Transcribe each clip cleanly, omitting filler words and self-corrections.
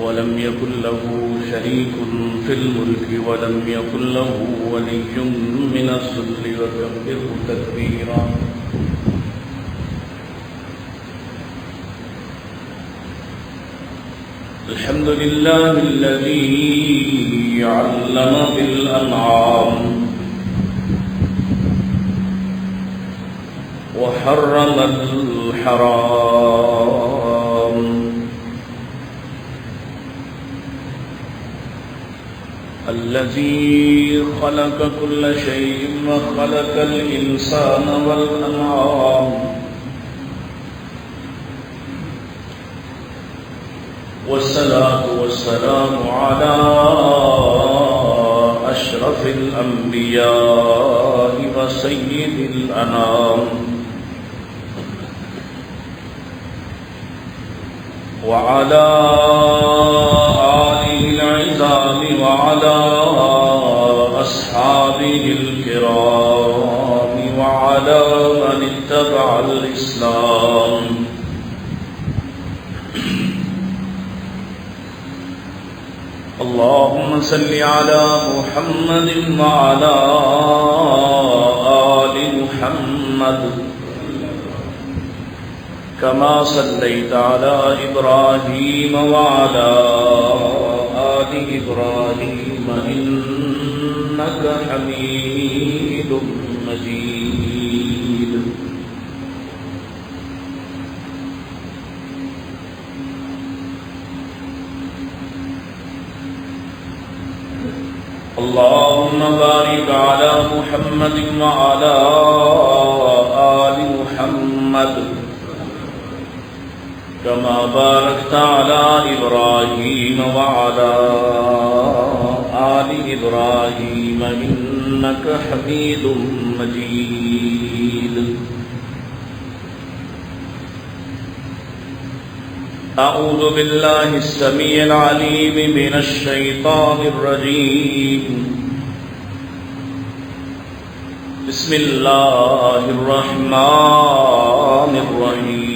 ولم يكن له شريك في الملك ولم يكن له ولي من الذل وكبره تكبيرا الحمد لله الذي علم بالأنعام وحرم الحرام الذي خلق كل شيء وخلق الإنسان والأنعام والصلاة والسلام على أشرف الأنبياء وسيد الأنام وعلى آله العظام وعلى أصحابه الكرام وعلى من اتبع الإسلام اللهم صل على محمد وعلى آل محمد كما صليت على إبراهيم وعلى آل إبراهيم إنك حميد مجيد اللهم بارك على محمد وعلى آل محمد كما باركت على إبراهيم وعلى آل إبراهيم إنك حميد مجيد أعوذ بالله السميع العليم من الشيطان الرجيم بسم الله الرحمن الرحيم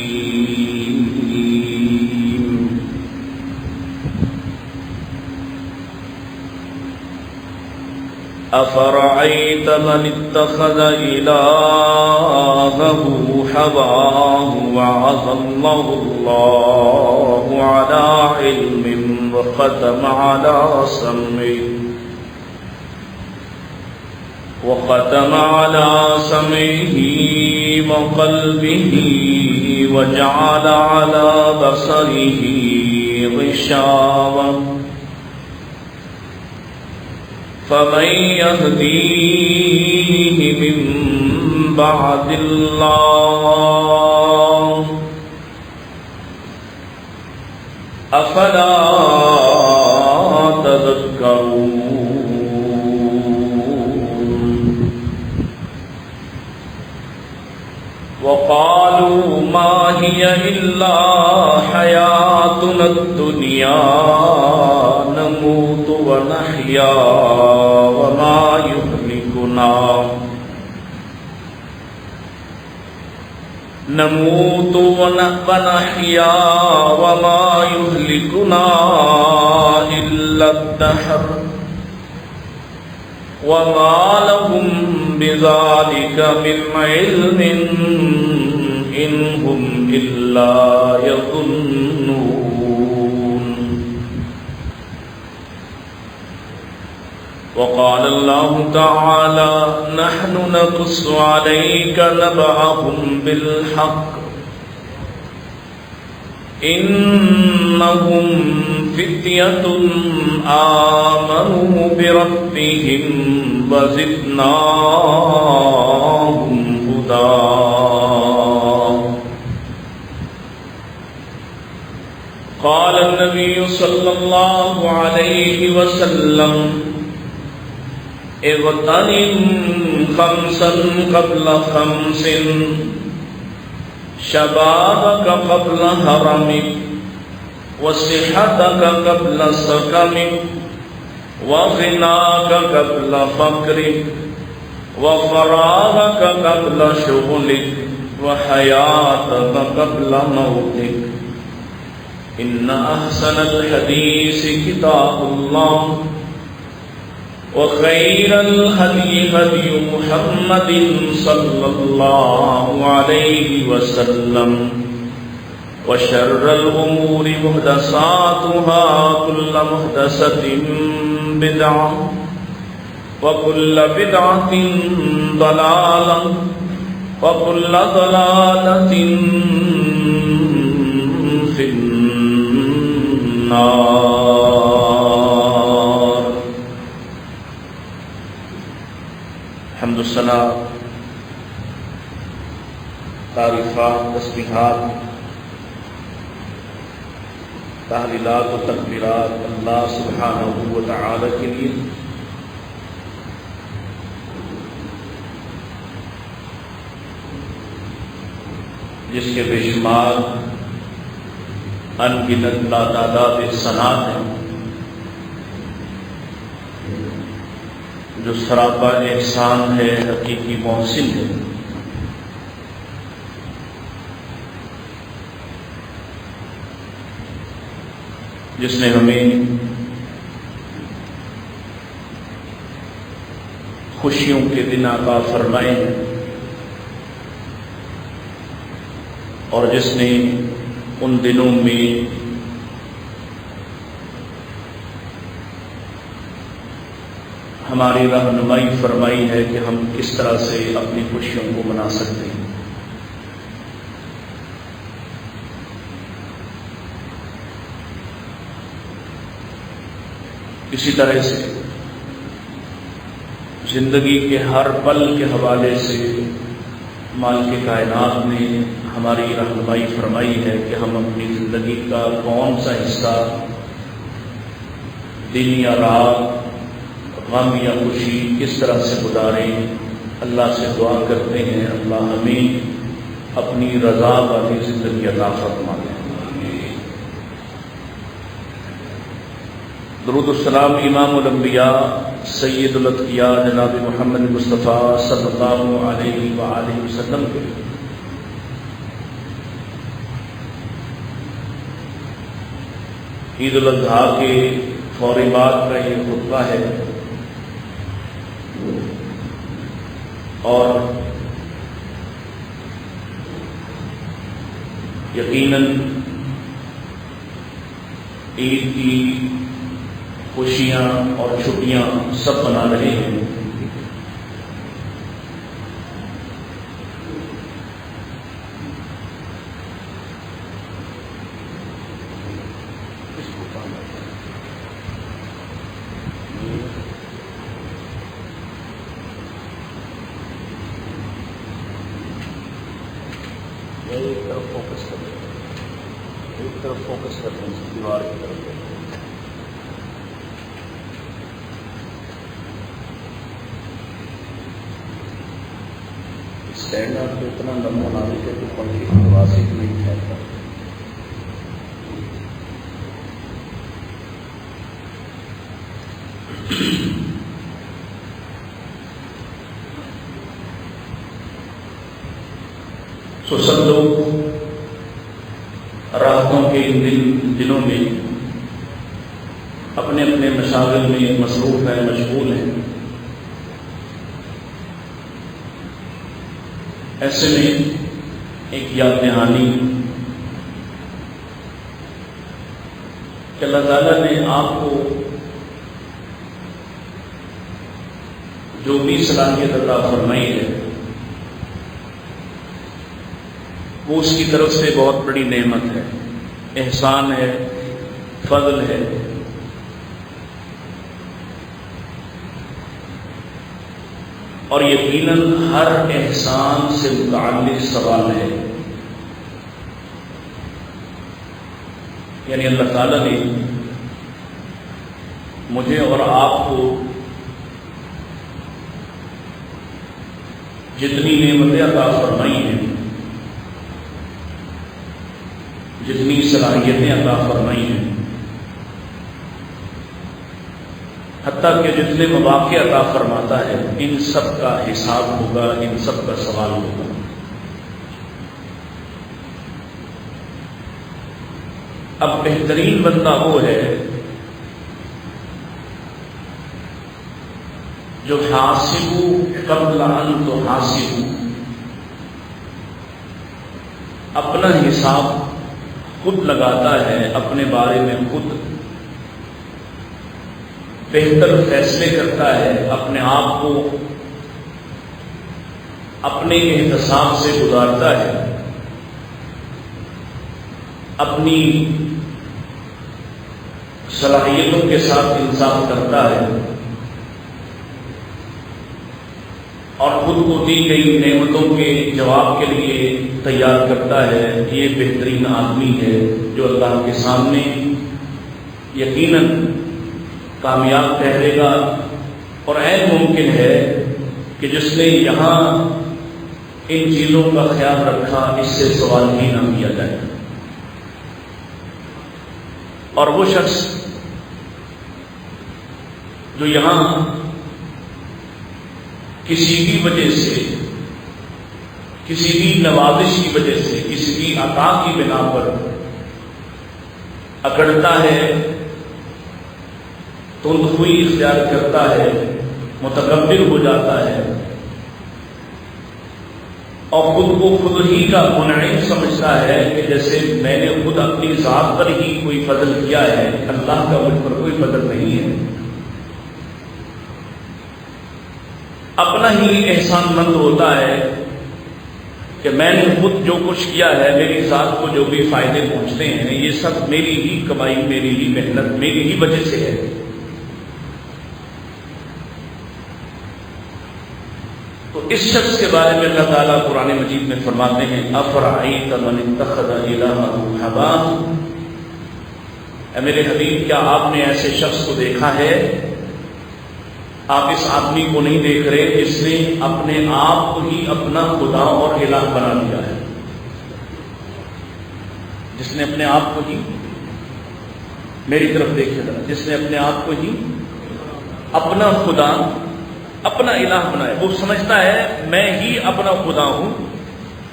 أفرأيت من اتخذ إلهه هواه وأضله الله على علم وختم على سمعه وقلبه وجعل على بصره غشاوة فمن يهديه من بعد الله أفلا تذكرون وقالوا ما هي إلا حياتنا الدنيا نموت ونحيا وما يهلكنا إلا الدهر وما لهم بذلك من علم إن هم إلا يظنون وقال الله تعالى نحن نقص عليك نبأهم بالحق إنهم فتية آمنوا بربهم وزدناهم هدى قال النبي صلى الله عليه وسلم اغتنم خمسا قبل خمس شبابك قبل هرمك وصحتك قبل سقمك وغناك قبل فقرك وفراغك قبل شغلك وحياتك قبل موتك إن أحسن الحديث كتاب الله وخير الهدي هدي محمد صلى الله عليه وسلم وشر الأمور محدثاتها كل محدثة بدعة وكل بدعة ضلالة وكل ضلالة في النار. حمد الصلاة تعریفات تسبیحات تحلیلات و تکبیرات اللہ سبحانہ و تعالی کے لیے جس کے بے شمار انگنت لاتعداد ثناء ہیں، جو سراپا احسان ہے، حقیقی محسن ہے، جس نے ہمیں خوشیوں کے دن عطا فرمائے ہیں اور جس نے ان دنوں میں ہماری رہنمائی فرمائی ہے کہ ہم کس طرح سے اپنی خوشیوں کو منا سکتے ہیں۔ اسی طرح سے زندگی کے ہر پل کے حوالے سے مالک کائنات نے ہماری رہنمائی فرمائی ہے کہ ہم اپنی زندگی کا کون سا حصہ دن یا رات، غم یا خوشی کس طرح سے گزاریں۔ اللہ سے دعا کرتے ہیں اللہ ہمیں اپنی رضا والی زندگی عطا فرمائے۔ درود السلام امام الانبیاء سید الاتقیاء جناب محمد مصطفیٰ صلی اللہ علیہ وآلہ وسلم کے عید الاضحیٰ کے فوری بعد کا یہ خطبہ ہے، اور یقیناً عید کی خوشیاں اور چھٹیاں سب منا رہے ہیں۔ ایک طرف فوکس کرتے ہیں، ایک طرف فوکس کرتے ہیں، دیوار کی طرف۔ اسٹینڈ آپ کو اتنا لمبا بنا دیتے کہ پنکھے کی آواز نہیں پھیلتا۔ سو سب لوگ راحتوں کے ان دنوں میں اپنے اپنے مشاغل میں مصروف ہیں، مشغول ہیں۔ ایسے میں ایک یاد دہانی کہ اللہ تعالیٰ نے آپ کو جو بھی صلاحیت عطا فرمائی ہے وہ اس کی طرف سے بہت بڑی نعمت ہے، احسان ہے، فضل ہے۔ اور یقیناً ہر احسان سے متعلق سوال ہے، یعنی اللہ تعالیٰ نے مجھے اور آپ کو جتنی نعمتیں عطا فرمائی ہیں، جتنی صلاحیتیں عطا فرمائی ہیں، حتیٰ کہ جتنے مواقع عطا فرماتا ہے، ان سب کا حساب ہوگا، ان سب کا سوال ہوگا۔ اب بہترین بندہ وہ ہے جو حاسبو قبل ان تحاسبو، اپنا حساب خود لگاتا ہے، اپنے بارے میں خود بہتر فیصلے کرتا ہے، اپنے آپ کو اپنے احتساب سے گزارتا ہے، اپنی صلاحیتوں کے ساتھ انصاف کرتا ہے اور خود کو دی گئی نعمتوں کے جواب کے لیے تیار کرتا ہے، یہ بہترین آدمی ہے جو اللہ کے سامنے یقیناً کامیاب ٹھہرے گا، اور عین ممکن ہے کہ جس نے یہاں ان چیزوں کا خیال رکھا اس سے سوال ہی نہ کیا جائے، اور وہ شخص جو یہاں کسی بھی وجہ سے، کسی بھی نوازش کی وجہ سے، کسی بھی عطا کی بنا پر اکڑتا ہے، تندخوئی اختیار کرتا ہے، متکبر ہو جاتا ہے اور خود کو خود ہی کا منعم سمجھتا ہے کہ جیسے میں نے خود اپنی ذات پر ہی کوئی فضل کیا ہے، اللہ کا مجھ پر کوئی فضل نہیں ہے، اپنا ہی احسان مند ہوتا ہے کہ میں نے خود جو کچھ کیا ہے، میری ذات کو جو بھی فائدے پہنچتے ہیں یہ سب میری ہی کمائی، میری ہی محنت، میری ہی وجہ سے ہے۔ تو اس شخص کے بارے میں اللہ تعالیٰ قرآن مجید میں فرماتے ہیں افرأیت من اتخذ الہہ ہواہ، اے میرے حبیب کیا آپ نے ایسے شخص کو دیکھا ہے، آپ اس آدمی کو نہیں دیکھ رہے جس نے اپنے آپ کو ہی اپنا خدا اور الہ بنا دیا ہے، جس نے اپنے آپ کو ہی، میری طرف دیکھیے ذرا، جس نے اپنے آپ کو ہی اپنا خدا، اپنا الہ بنایا، وہ سمجھتا ہے میں ہی اپنا خدا ہوں،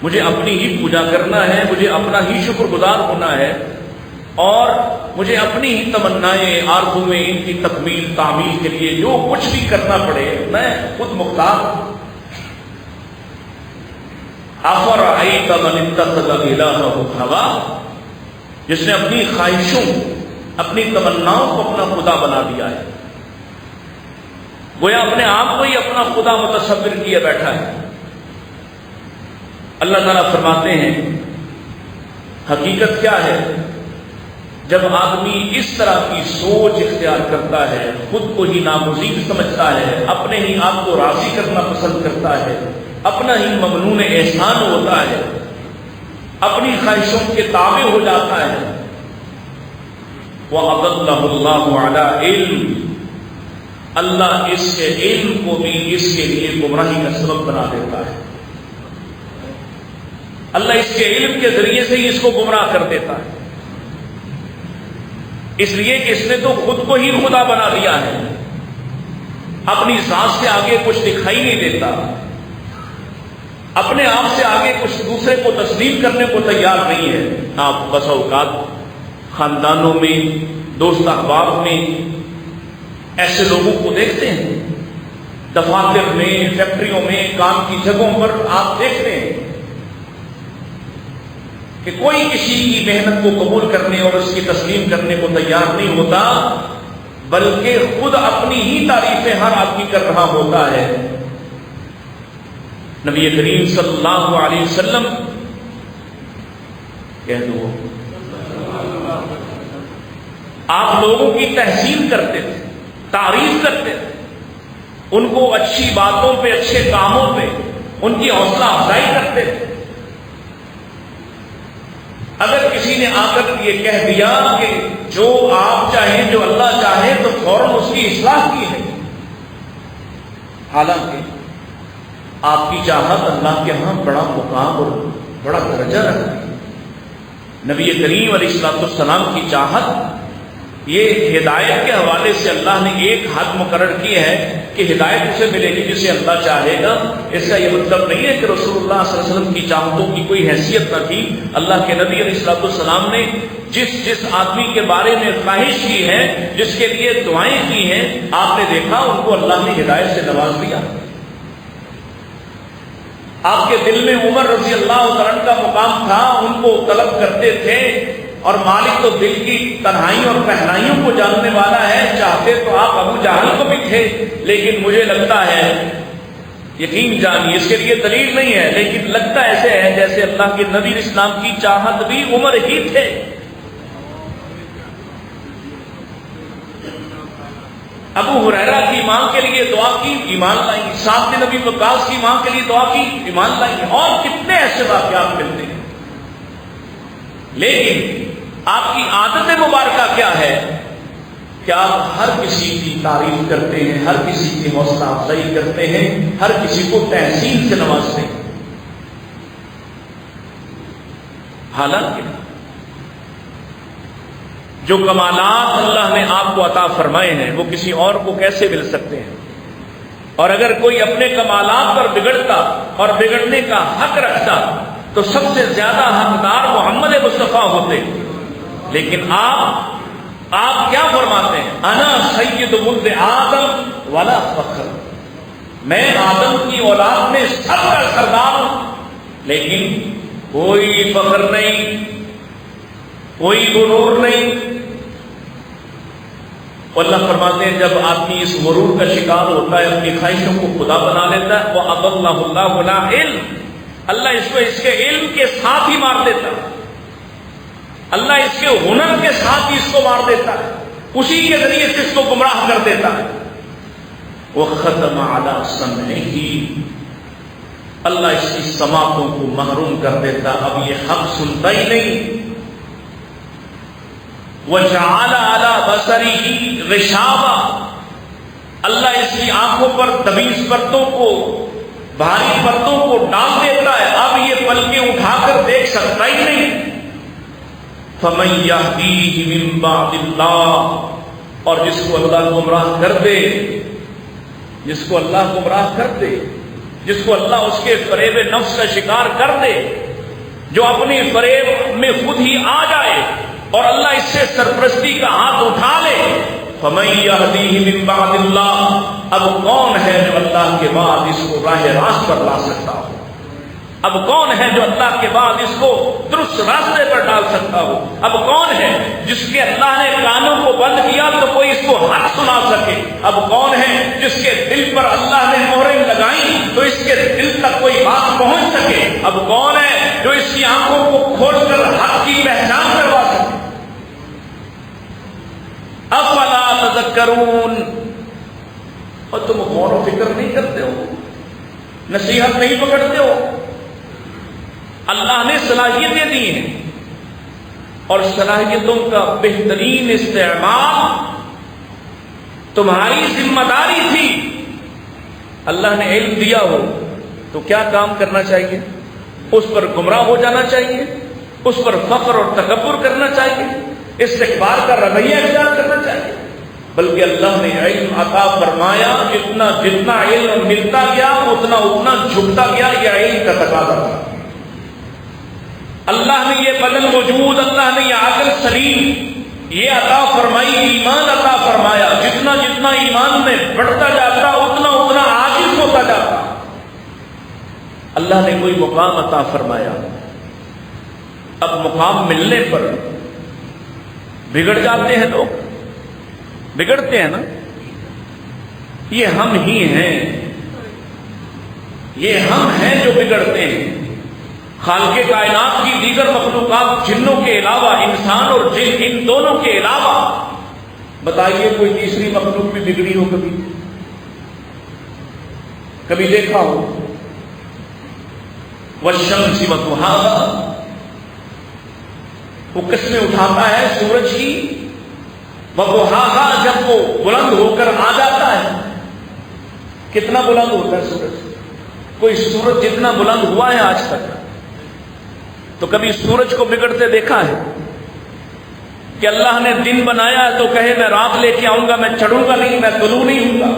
مجھے اپنی ہی پوجا کرنا ہے، مجھے اپنا ہی شکر گزار ہونا ہے، اور مجھے اپنی ہی تمنائیں، آرزویں، ان کی تکمیل تعمیل کے لیے جو کچھ بھی کرنا پڑے میں خود مختار ہوں۔ افرأیت من اتخذ الہہ ہواہ، جس نے اپنی خواہشوں، اپنی تمناؤں کو اپنا خدا بنا دیا ہے، گویا اپنے آپ کو ہی اپنا خدا متصور کیے بیٹھا ہے۔ اللہ تعالیٰ فرماتے ہیں حقیقت کیا ہے، جب آدمی اس طرح کی سوچ اختیار کرتا ہے، خود کو ہی نامزید سمجھتا ہے، اپنے ہی آپ کو راضی کرنا پسند کرتا ہے، اپنا ہی ممنون احسان ہوتا ہے، اپنی خواہشوں کے تابع ہو جاتا ہے، وَأَضَلَّهُ اللَّهُ عَلَىٰ عِلْمٍ، اللہ اس کے علم کو بھی اس کے لیے گمراہی کا سبب بنا دیتا ہے، اللہ اس کے علم کے ذریعے سے ہی اس کو گمراہ کر دیتا ہے، اس لیے کہ اس نے تو خود کو ہی خدا بنا دیا ہے، اپنی ذات سے آگے کچھ دکھائی نہیں دیتا، اپنے آپ سے آگے کچھ دوسرے کو تسلیم کرنے کو تیار نہیں ہے۔ آپ بسا اوقات خاندانوں میں، دوست احباب میں ایسے لوگوں کو دیکھتے ہیں، دفاتر میں، فیکٹریوں میں، کام کی جگہوں پر آپ دیکھتے ہیں کہ کوئی کسی کی محنت کو قبول کرنے اور اس کی تسلیم کرنے کو تیار نہیں ہوتا، بلکہ خود اپنی ہی تعریفیں ہر آدمی کر رہا ہوتا ہے۔ نبی کریم صلی اللہ علیہ وسلم کہہ دو، آپ لوگوں کی تحسین کرتے تھے، تعریف کرتے تھے، ان کو اچھی باتوں پہ، اچھے کاموں پہ ان کی حوصلہ افزائی کرتے تھے۔ اگر کسی نے آ کر یہ کہہ دیا کہ جو آپ چاہیں، جو اللہ چاہے، تو فوراً اس کی اصلاح کی ہے، حالانکہ آپ کی چاہت اللہ کے ہاں بڑا مقام اور بڑا درجہ رکھتی ہے۔ نبی کریم علیہ الصلوۃ والسلام کی چاہت یہ ہدایت کے حوالے سے اللہ نے ایک حد مقرر کی ہے کہ ہدایت اسے ملے گی جسے اللہ چاہے گا. اس کا یہ مطلب نہیں ہے کہ رسول اللہ صلی اللہ علیہ وسلم کی چاہتوں کی کوئی حیثیت نہ تھی. اللہ کے نبی علیہ الصلوۃ والسلام نے جس آدمی کے بارے میں خواہش کی ہے، جس کے لیے دعائیں کی ہیں، آپ نے دیکھا ان کو اللہ نے ہدایت سے نواز دیا. آپ کے دل میں عمر رضی اللہ عنہ کا مقام تھا، ان کو طلب کرتے تھے، اور مالک تو دل کی تنہائیوں اور پہنائیوں کو جاننے والا ہے. چاہتے تو آپ ابو جہل کو بھی تھے، لیکن مجھے لگتا ہے، یقین جانیے اس کے لیے دلیل نہیں ہے، لیکن لگتا ایسے ہے جیسے اللہ کے نبی اسلام کی چاہت بھی عمر ہی تھے. ابو ہریرہ کی ماں کے لیے دعا کی، ایمان لائی. سعد بن ابی وقاص کی ماں کے لیے دعا کی، ایمان لائی. اور کتنے ایسے واقعات ملتے ہیں. لیکن آپ کی عادت مبارکہ کیا ہے کہ آپ ہر کسی کی تعریف کرتے ہیں، ہر کسی کی حوصلہ افزائی کرتے ہیں، ہر کسی کو تحسین سے نوازتے ہیں. حالانکہ جو کمالات اللہ نے آپ کو عطا فرمائے ہیں وہ کسی اور کو کیسے مل سکتے ہیں؟ اور اگر کوئی اپنے کمالات پر بگڑتا اور بگڑنے کا حق رکھتا تو سب سے زیادہ حقدار محمد مصطفیٰ ہوتے. لیکن آپ کیا فرماتے ہیں؟ انا سید ولد آدم ولا فخر، میں آدم کی اولاد میں سب کا سردار ہوں، لیکن کوئی فخر نہیں، کوئی غرور نہیں. اللہ فرماتے ہیں جب آدمی اس غرور کا شکار ہوتا ہے، اپنی خواہشوں کو خدا بنا لیتا ہے، وَأَضَلَّهُ اللَّهُ عَلَىٰ عِلْمٍ، اللہ اس کو اس کے علم کے ساتھ ہی مار دیتا ہے، اللہ اس کے ہنر کے ساتھ ہی اس کو مار دیتا ہے، اسی کے ذریعے سے اس کو گمراہ کر دیتا ہے. وَخَتَمَ عَلَىٰ سَمْعِهِ، اللہ اس کی سماعتوں کو محروم کر دیتا، اب یہ حق سنتا ہی نہیں. وَجَعَلَ عَلَىٰ بَصَرِهِ غِشَاوَةً، اللہ اس کی آنکھوں پر تمیز پردوں کو، بھاری پردوں کو ڈال دیتا ہے، اب یہ پلکیں اٹھا کر دیکھ سکتا ہی نہیں. فَمَن يَهْدِيهِ مِن بَعْدِ اللَّهِ، اور جس کو اللہ گمراہ کر دے، جس کو اللہ گمراہ کر دے، جس کو اللہ اس کے فریب نفس کا شکار کر دے، جو اپنی فریب میں خود ہی آ جائے اور اللہ اس سے سرپرستی کا ہاتھ اٹھا لے. فَمَن يَهْدِيهِ مِن بَعْدِ اللَّهِ، اب کون ہے جو اللہ کے بعد اس کو راہ راست پر لا سکتا ہو؟ اب کون ہے جو اللہ کے بعد اس کو درست راستے پر ڈال سکتا ہو؟ اب کون ہے جس کے اللہ نے کانوں کو بند کیا تو کوئی اس کو حق سنا سکے؟ اب کون ہے جس کے دل پر اللہ نے مہریں لگائیں تو اس کے دل تک کوئی بات پہنچ سکے؟ اب کون ہے جو اس کی آنکھوں کو کھول کر حق کی پہچان کروا سکے؟ افلا تذکرون، اور تم غور و فکر نہیں کرتے ہو، نصیحت نہیں پکڑتے ہو؟ اللہ نے صلاحیتیں دی ہیں، اور صلاحیتوں کا بہترین استعمال تمہاری ذمہ داری تھی. اللہ نے علم دیا ہو تو کیا کام کرنا چاہیے؟ اس پر گمراہ ہو جانا چاہیے، اس پر فخر اور تکبر کرنا چاہیے، استکبار کا رویہ اختیار کرنا چاہیے؟ بلکہ اللہ نے علم عطا فرمایا، جتنا جتنا علم ملتا گیا اتنا اتنا جھکتا گیا. یہ علم کا تقاضا تھا. اللہ نے یہ بدن وجود، اللہ نے یہ عقل سلیم یہ عطا فرمائی، ایمان عطا فرمایا. جتنا جتنا ایمان میں بڑھتا جاتا اتنا اتنا عاجز ہوتا جاتا. اللہ نے کوئی مقام عطا فرمایا، اب مقام ملنے پر بگڑ جاتے ہیں لوگ، بگڑتے ہیں نا. یہ ہم ہی ہیں، یہ ہم ہیں جو بگڑتے ہیں. خالق کائنات کی دیگر مخلوقات، جنوں کے علاوہ، انسان اور جن، ان دونوں کے علاوہ بتائیے کوئی تیسری مخلوق بھی بگڑی ہو؟ کبھی دیکھا ہو؟ والشمس وضحاها، وہ قسمیں اٹھاتا ہے سورج کی. وضحاها، جب وہ بلند ہو کر آ جاتا ہے، کتنا بلند ہوتا ہے سورج؟ کوئی سورج جتنا بلند ہوا ہے آج تک؟ تو کبھی سورج کو بگڑتے دیکھا ہے؟ کہ اللہ نے دن بنایا تو کہے میں رات لے کے آؤں گا، میں چڑھوں گا نہیں، میں طلوع نہیں ہوں گا،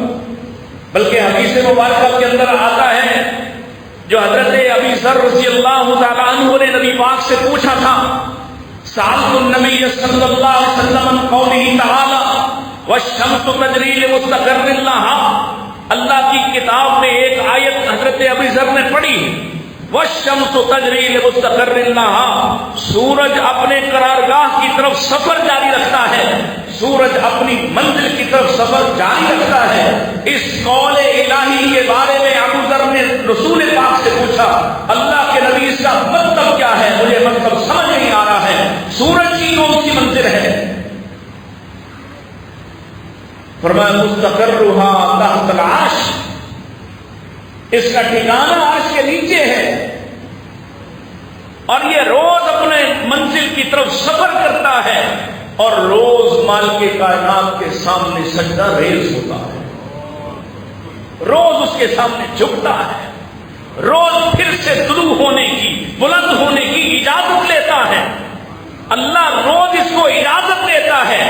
بلکہ حدیث مبارکہ کے اندر آتا ہے جو حضرت ابی ذر رضی اللہ تعالیٰ عنہ نے نبی پاک سے پوچھا تھا، سألت النبی صلی اللہ علیہ وسلم عن قوله تعالی والشمس تجری لمستقر لها، اللہ کی کتاب میں ایک آیت حضرت ابی ذر نے پڑھی، والشمس تجری لمستقر لها، سورج اپنے قرارگاہ کی طرف سفر جاری رکھتا ہے، سورج اپنی منزل کی طرف سفر جاری رکھتا ہے۔ اس قول الہی کے بارے میں ابو ذر نے رسول پاک سے پوچھا، اللہ کے نبی اس کا مطلب کیا ہے؟ مجھے مطلب سمجھ نہیں آ رہا ہے، سورج کی کون سی منزل ہے؟ فرمایا مستقرها تحت العرش، اس کا ٹھکانہ عرش کے نیچے ہے، اور یہ روز اپنے منزل کی طرف سفر کرتا ہے، اور روز مالک کائنات کے سامنے سجدہ ریز ہوتا ہے، روز اس کے سامنے جھکتا ہے، روز پھر سے طلوع ہونے کی، بلند ہونے کی اجازت لیتا ہے، اللہ روز اس کو اجازت دیتا ہے،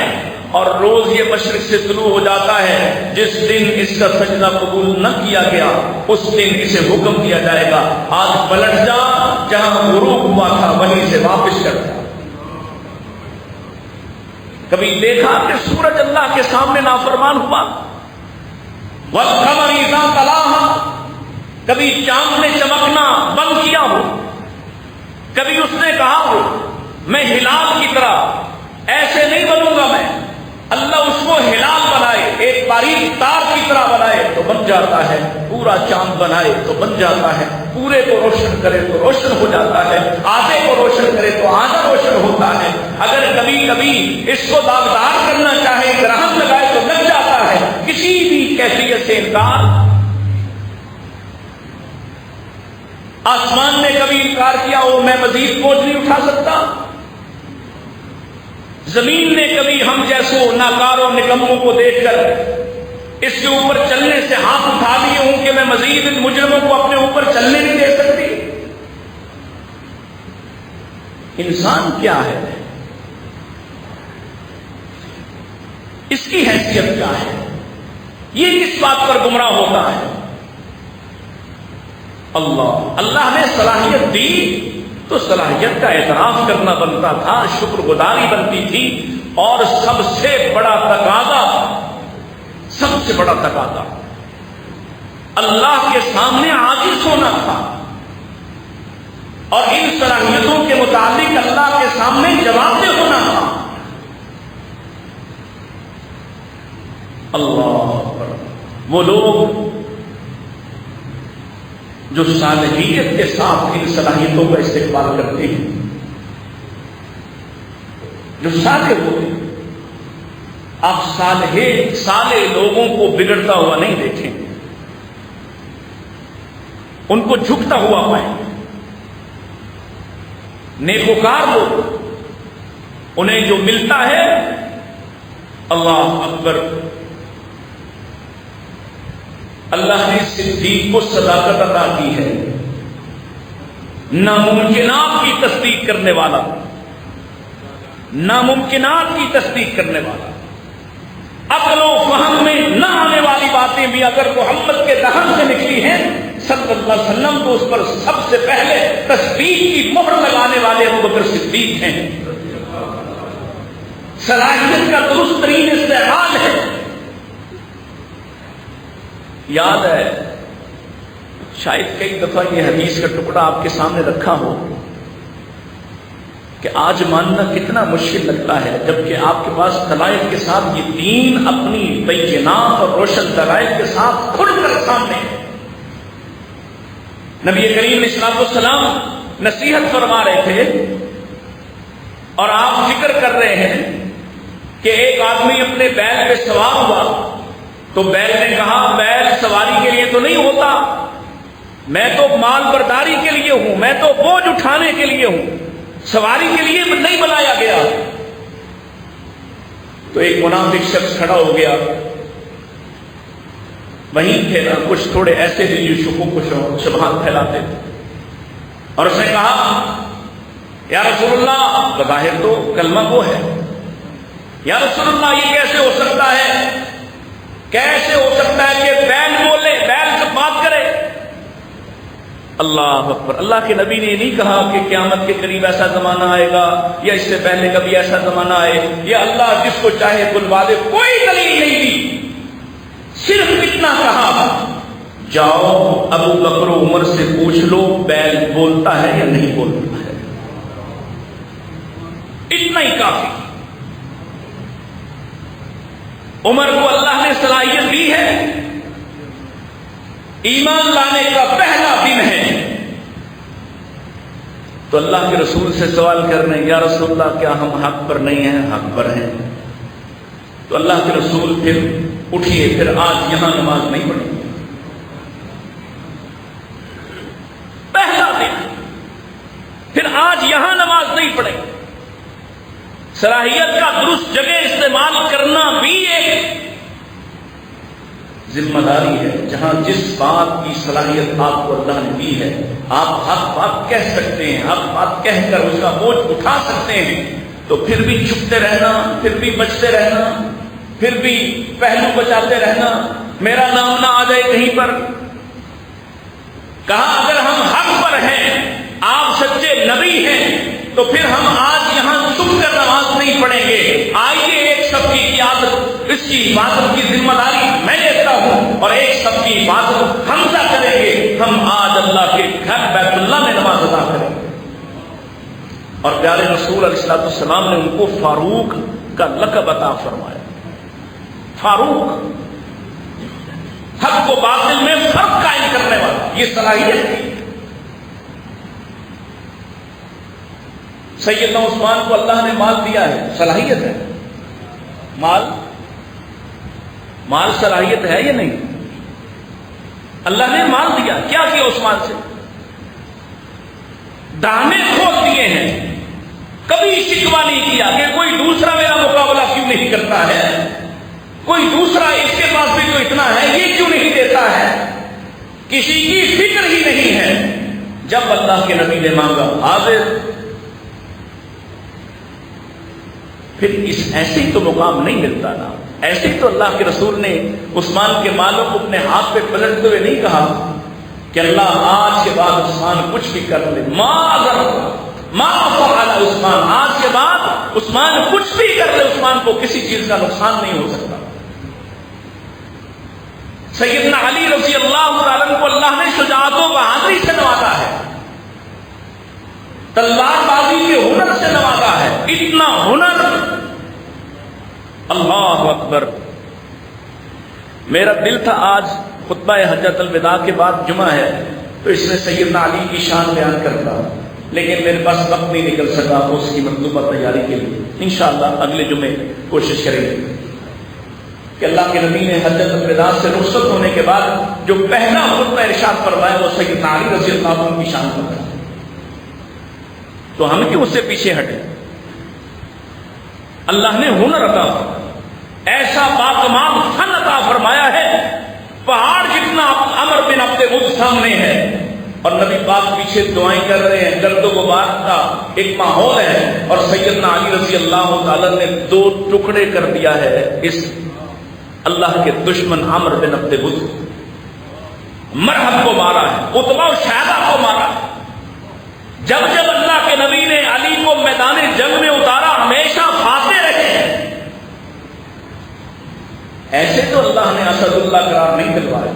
اور روز یہ مشرق سے طلوع ہو جاتا ہے، جس دن اس کا سجدہ قبول نہ کیا گیا اس دن اسے حکم دیا جائے گا آج پلٹ جا، جہاں غروب ہوا تھا وہیں سے واپس کر جا۔ کبھی دیکھا کہ سورج اللہ کے سامنے نافرمان ہوا؟ وَالْقَمَرِ إِذَا تَلَاهَا، کبھی چاند نے چمکنا بند کیا ہو، کبھی اس نے کہا ہو میں ہلال کی طرح ایسے نہیں بنوں گا، میں اللہ اس کو ہلال بنائے، ایک باریک تار کی طرح بنائے تو بن جاتا ہے، پورا چاند بنائے تو بن جاتا ہے، پورے کو روشن کرے تو روشن ہو جاتا ہے، آدھے کو روشن کرے تو آدھا روشن ہوتا ہے، اگر کبھی کبھی اس کو داغدار کرنا چاہے، گرہن لگائے تو لگ جاتا ہے، کسی بھی کیفیت سے انکار۔ آسمان نے کبھی انکار کیا ہو میں مزید بوجھ نہیں اٹھا سکتا؟ زمین نے کبھی ہم جیسوں ناکاروں نکموں کو دیکھ کر اس کے اوپر چلنے سے ہاتھ اٹھا لیے ہوں کہ میں مزید ان مجرموں کو اپنے اوپر چلنے نہیں دے سکتی؟ انسان کیا ہے، اس کی حیثیت کیا ہے، یہ کس بات پر گمراہ ہوتا ہے؟ اللہ نے صلاحیت دی تو صلاحیت کا اعتراف کرنا بنتا تھا، شکر گزاری بنتی تھی، اور سب سے بڑا تقاضا اللہ کے سامنے عاجز ہونا تھا، اور ان صلاحیتوں کے متعلق اللہ کے سامنے جواب دہ ہونا تھا۔ اللہ، وہ لوگ جو صالحیت کے ساتھ ان صلاحیتوں کا استقبال کرتے ہیں، جو صالح ہوتے ہیں، آپ صالح لوگوں کو بگڑتا ہوا نہیں دیکھیں، ان کو جھکتا ہوا پائیں۔ نیکوکار لوگ، انہیں جو ملتا ہے، اللہ اکبر، اللہ نے صدیق کو صداقت عطا کی ہے، ناممکنات کی تصدیق کرنے والا، ناممکنات کی تصدیق کرنے والا، عقل و فہم میں نہ آنے والی باتیں بھی اگر محمد کے دہن سے نکلی ہیں صلی اللہ علیہ وسلم تو اس پر سب سے پہلے تصدیق کی مہر لگانے والے ابو بکر صدیق ہیں۔ صلاحیت کا درست ترین استعمال ہے۔ یاد ہے شاید کئی دفعہ یہ حدیث کا ٹکڑا آپ کے سامنے رکھا ہو کہ آج ماننا کتنا مشکل لگتا ہے، جبکہ آپ کے پاس دلائل کے ساتھ یہ دین اپنی بینات اور روشن دلائل کے ساتھ کھل کر سامنے ہے۔ نبی کریم علیہ الصلوۃ والسلام نصیحت فرما رہے تھے اور آپ ذکر کر رہے ہیں کہ ایک آدمی اپنے بیل پہ سوار ہوا تو بیل نے کہا بیل سواری کے لیے تو نہیں ہوتا، میں تو مال برداری کے لیے ہوں، میں تو بوجھ اٹھانے کے لیے ہوں، سواری کے لیے نہیں بنایا گیا۔ تو ایک منافق شخص کھڑا ہو گیا، وہیں تھے نا کچھ تھوڑے ایسے بھی جو شکوک و شبہات پھیلاتے تھے، اور اس نے کہا یا رسول اللہ، بظاہر تو کلمہ وہ ہے یا رسول اللہ یہ کیسے ہو سکتا ہے؟ کیسے ہو سکتا ہے کہ بیل بولے، بیل سے بات کرے؟ اللہ اکبر! اللہ کے نبی نے یہ نہیں کہا کہ قیامت کے قریب ایسا زمانہ آئے گا یا اس سے پہلے کبھی ایسا زمانہ آئے، یا اللہ جس کو چاہے بلوا دے. کوئی دلیل نہیں دی، صرف اتنا کہا جاؤ ابو بکر و عمر سے پوچھ لو بیل بولتا ہے یا نہیں بولتا ہے. اتنا ہی کافی. عمر کو اللہ نے صلاحیت دی ہے، ایمان لانے کا پہلا دن ہے تو اللہ کے رسول سے سوال کرنے، یا رسول اللہ کیا ہم حق پر نہیں ہیں؟ حق پر ہیں. تو اللہ کے رسول پھر اٹھیے، پھر آج یہاں نماز نہیں پڑھیں. پہلا دن، پھر آج یہاں نماز نہیں پڑھیں. صلاحیت کا درست جگہ استعمال کرنا بھی ایک ذمہ داری ہے. جہاں جس بات کی صلاحیت آپ کو اللہ نے دی ہے، آپ حق بات کہہ سکتے ہیں، حق بات کہہ کر اس کا بوجھ اٹھا سکتے ہیں، تو پھر بھی چھپتے رہنا، پھر بھی بچتے رہنا، پھر بھی پہلو بچاتے رہنا، میرا نام نہ آ جائے کہیں پر. کہا اگر ہم حق پر ہیں، آپ سچے نبی ہیں، تو پھر ہم آج یہاں چھپ کر نماز نہیں پڑھیں گے. آئیے ایک سب کی قیادت، اس کی حفاظت کی ذمہ داری میں لیتا ہوں، اور ایک سب کی حفاظت حمزہ کریں گے. ہم آج اللہ کے گھر بیت اللہ میں نماز ادا کریں گے. اور پیارے رسول علیہ السلام نے ان کو فاروق کا لقب عطا فرمایا. فاروق، حق و باطل میں فرق قائم کرنے والا، یہ صلاحیت تھی. سیدنا عثمان کو اللہ نے مال دیا ہے، صلاحیت ہے. مال صلاحیت ہے یا نہیں؟ اللہ نے مال دیا، کیا کیا عثمان سے؟ دانے کھول دیے ہیں. کبھی شکوہ نہیں کیا کہ کوئی دوسرا میرا مقابلہ کیوں نہیں کرتا ہے، کوئی دوسرا اس کے پاس بھی تو اتنا ہے، یہ کیوں نہیں دیتا ہے. کسی کی فکر ہی نہیں ہے. جب اللہ کے نبی نے مانگا حاضر. پھر اس ایسے ہی تو مقام نہیں ملتا نا. ایسے ہی تو اللہ کے رسول نے عثمان کے مالوں کو اپنے ہاتھ پہ پلٹتے ہوئے نہیں کہا کہ اللہ آج کے بعد عثمان کچھ بھی کر لے، ما فعل عثمان، آج کے بعد عثمان کچھ بھی کر لے، عثمان کو کسی چیز کا نقصان نہیں ہو سکتا. سیدنا علی رضی اللہ عنہ کو اللہ نے شجاعت و بہادری سے نوازا ہے، تلوار بازی کے ہنر سے نوازا ہے. اتنا ہنر، اللہ اکبر. میرا دل تھا آج خطبہ حجۃ الوداع کے بعد جمعہ ہے تو اس میں سیدنا علی کی شان بیان کرتا، لیکن میرے پاس وقت نہیں نکل سکا اس کی مطلوبہ تیاری کے لیے. انشاءاللہ اگلے جمعے کوشش کریں گے کہ اللہ کے نبی نے حجۃ الوداع سے رخصت ہونے کے بعد جو پہلا خطبہ ارشاد فرمایا وہ سیدنا علی رضی اللہ عنہ کی شان پر ہے. تو ہم کیوں اس سے پیچھے ہٹے؟ اللہ نے ہنر عطا فرمایا، ایسا باکمال فن عطا فرمایا ہے، پہاڑ جتنا عمر بن عبد ود سامنے ہے اور نبی پاک پیچھے دعائیں کر رہے ہیں، گرد و غبار کا ایک ماحول ہے، اور سیدنا علی رضی اللہ تعالی نے 2 ٹکڑے کر دیا ہے اس اللہ کے دشمن عمر بن عبد ود. مرحب کو مارا ہے، عتبہ و شیبہ کو مارا ہے. جب جب اللہ کے نبی نے علی کو میدان جنگ میں اتارا ہمیشہ فاتح رہے ہیں. ایسے تو اللہ نے اسد اللہ قرار نہیں دلوایا.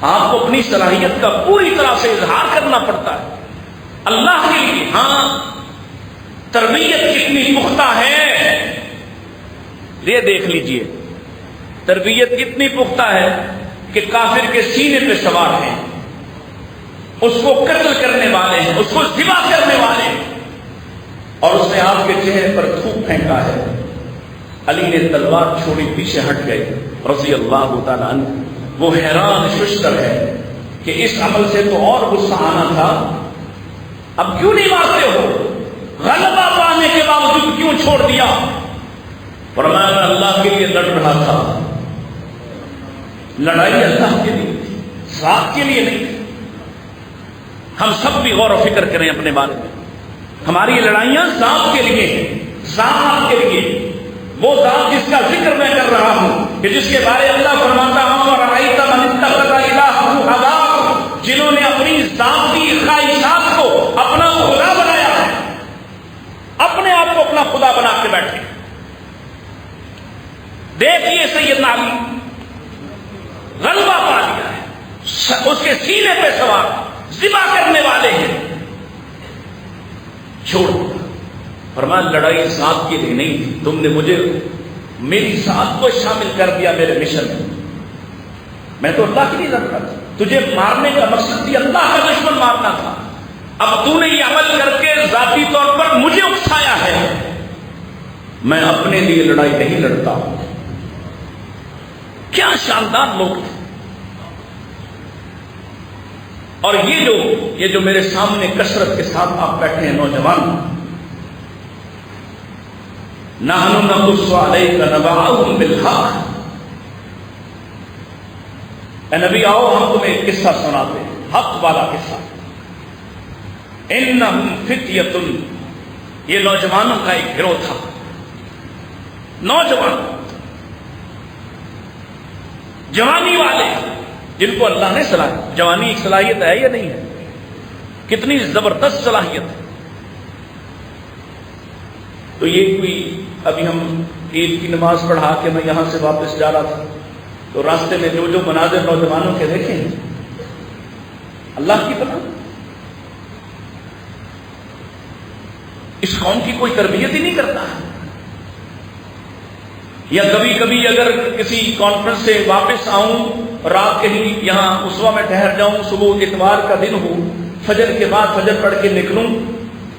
آپ کو اپنی صلاحیت کا پوری طرح سے اظہار کرنا پڑتا ہے اللہ کے لیے. ہاں، تربیت کتنی پختہ ہے یہ دیکھ لیجئے. تربیت کتنی پختہ ہے کہ کافر کے سینے پہ سوار ہیں، اس کو قتل کرنے والے ہیں، اس کو ذبح کرنے والے ہیں، اور اس نے آپ کے چہرے پر تھوک پھینکا ہے. علی نے تلوار چھوڑی، پیچھے ہٹ گئے رضی اللہ تعالیٰ عنہ. وہ حیران ششدر ہے کہ اس عمل سے تو اور غصہ آنا تھا، اب کیوں نہیں مارتے ہو؟ غلبہ پانے کے باوجود کیوں چھوڑ دیا؟ فرمایا میں اللہ کے لیے لڑ رہا تھا. لڑائی اللہ کے لیے تھی، ذات کے لیے نہیں تھی. ہم سب بھی غور و فکر کریں اپنے بارے میں. ہماری لڑائیاں ذات کے لیے ہیں، ذات کے لیے. وہ ذات جس کا ذکر میں کر رہا ہوں کہ جس کے بارے اللہ فرماتا ہوں وَرَأَيْتَ مَنِ اتَّخَذَ إِلَٰهَهُ هَوَاهُ، جنہوں نے اپنی ذاتی خواہشات کو اپنا خدا بنایا ہے، اپنے آپ کو اپنا خدا بنا کے بیٹھے۔ دیکھیے سیدنا علی غلبہ پا لیا ہے، اس کے سینے پہ سوار ذبح کرنے والے ہیں، چھوڑ دیا۔ فرمایا لڑائی ذات کے لیے نہیں تھی، تم نے مجھے میری ذات کو شامل کر دیا میرے مشن میں، میں تو اللہ کی نہیں ضرورت تھا، تجھے مارنے کا مقصد بھی اللہ کا دشمن مارنا تھا، اب تو نے یہ عمل کر کے ذاتی طور پر مجھے اکسایا ہے، میں اپنے لیے لڑائی نہیں لڑتا ہوں۔ کیا شاندار لوگ تھے۔ اور یہ جو میرے سامنے کثرت کے ساتھ آپ بیٹھے ہیں نوجوان، نحن نقص علیک نبأہم بالحق، اے نبی آؤ ہم تمہیں ایک قصہ سناتے ہیں، حق والا قصہ۔ انہم فتیۃ، یہ نوجوانوں کا ایک گروہ تھا، نوجوان جوانی والے جن کو اللہ نے صلاحیت، جوانی ایک صلاحیت ہے یا نہیں ہے؟ کتنی زبردست صلاحیت ہے۔ تو یہ کوئی ابھی ہم عید کی نماز پڑھا کے میں یہاں سے واپس جا رہا تھا تو راستے میں جو مناظر نوجوانوں کے دیکھے ہیں، اللہ کی پناہ، اس قوم کی کوئی تربیت ہی نہیں کرتا ہے۔ یا کبھی کبھی اگر کسی کانفرنس سے واپس آؤں، رات کہیں یہاں اسوا میں ٹھہر جاؤں، صبح اتوار کا دن ہو، فجر کے بعد فجر پڑھ کے نکلوں،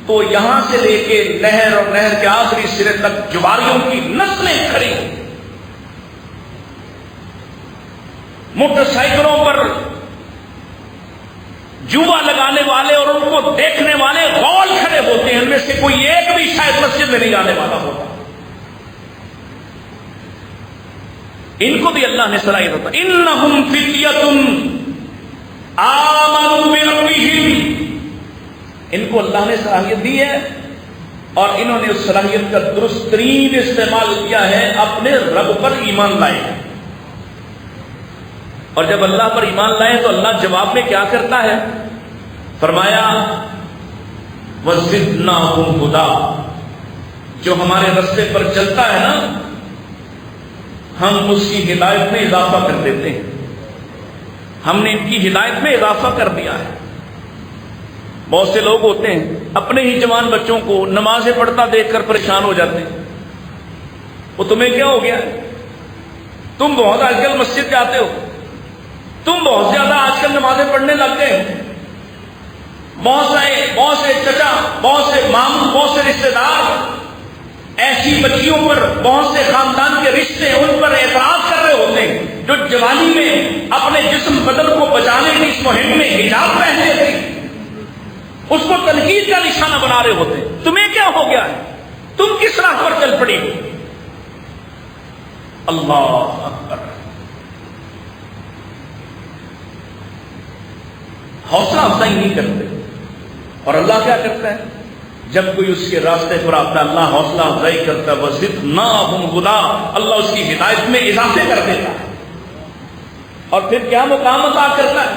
تو یہاں سے لے کے نہر اور نہر کے آخری سرے تک جواریوں کی نسلیں کھڑی، موٹر سائیکلوں پر جوا لگانے والے اور ان کو دیکھنے والے غول کھڑے ہوتے ہیں، ان میں سے کوئی ایک بھی شاید مسجد میں نہیں آنے والا ہوتا۔ ان کو بھی اللہ نے صلاحیت ہوتا، انہم فتیۃ آمنوا بربہم، ان کو اللہ نے صلاحیت دی ہے اور انہوں نے اس صلاحیت کا درست ترین استعمال کیا ہے، اپنے رب پر ایمان لائے۔ اور جب اللہ پر ایمان لائے تو اللہ جواب میں کیا کرتا ہے؟ فرمایا وَزِدْنَاهُمْ هُدًى، جو ہمارے رستے پر چلتا ہے نا، ہم اس کی ہدایت میں اضافہ کر دیتے ہیں، ہم نے ان کی ہدایت میں اضافہ کر دیا ہے۔ بہت سے لوگ ہوتے ہیں اپنے ہی جوان بچوں کو نمازیں پڑھتا دیکھ کر پریشان ہو جاتے ہیں، وہ تمہیں کیا ہو گیا؟ تم بہت آج کل مسجد جاتے ہو، تم بہت زیادہ آج کل نمازیں پڑھنے لگ گئے ہو، بہت سے چچا، بہت سے ماموں، بہت سے رشتے دار ایسی بچیوں پر، بہت سے خاندان کے رشتے ان پر اعتراض کر رہے ہوتے ہیں جو جوانی میں اپنے جسم بدن کو بچانے کی اس مہم میں حجاب پہنتے تھے، اس کو تنقید کا نشانہ بنا رہے ہوتے ہیں۔ تمہیں کیا ہو گیا ہے؟ تم کس راہ پر چل پڑی ہو؟ اللہ اکبر۔ حوصلہ افزائی نہیں کرتے، اور اللہ کیا کرتا ہے؟ جب کوئی اس کے راستے پر آتا ہے اللہ حوصلہ افزائی کرتا ہے، وَزِدْنَاهُمْ هُدًى، اللہ اس کی ہدایت میں اضافے کر دیتا ہے، اور پھر کیا مقام عطا کرتا ہے؟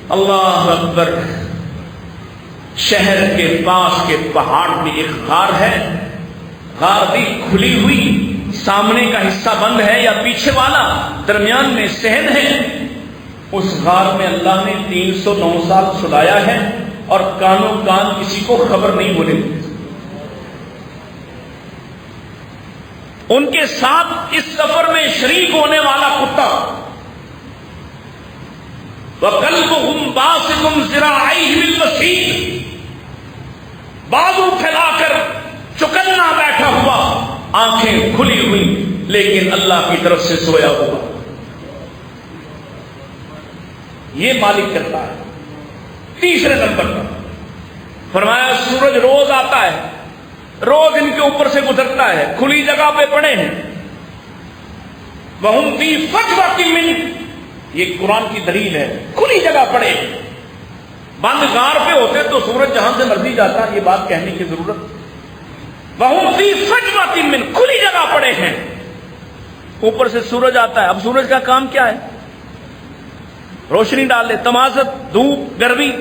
اللہ اکبر۔ شہر کے پاس کے پہاڑ میں ایک غار ہے، غار بھی کھلی ہوئی، سامنے کا حصہ بند ہے یا پیچھے والا، درمیان میں صحن ہے۔ اس غار میں اللہ نے 309 سال سلایا ہے اور کانوں کان کسی کو خبر نہیں ہونے دی۔ ان کے ساتھ اس سفر میں شریک ہونے والا کتا، وَقَلْبُهُمْ بَاسِطٌ ذِرَاعَيْهِ بِالْوَسِيلِ، بازو پھیلا کر چکنا بیٹھا ہوا، آنکھیں کھلی ہوئی، لیکن اللہ کی طرف سے سویا ہوا۔ یہ مالک کرتا ہے۔ تیسرے نمبر پر فرمایا سورج روز آتا ہے، روز ان کے اوپر سے گزرتا ہے، کھلی جگہ پہ پڑے ہیں، وَهُمْ فِي فَجْوَةٍ مِّنْهُ، یہ قرآن کی دلیل ہے، کھلی جگہ پڑے۔ بند غار پہ ہوتے تو سورج جہاں سے مرضی جاتا، یہ بات کہنے کی ضرورت۔ وَهُمْ فِي فَجْوَةٍ مِّنْ، کھلی جگہ پڑے ہیں، اوپر سے سورج آتا ہے. اب سورج کا کام کیا ہے؟ روشنی ڈال دے، تمازت، دھوپ، گرمی.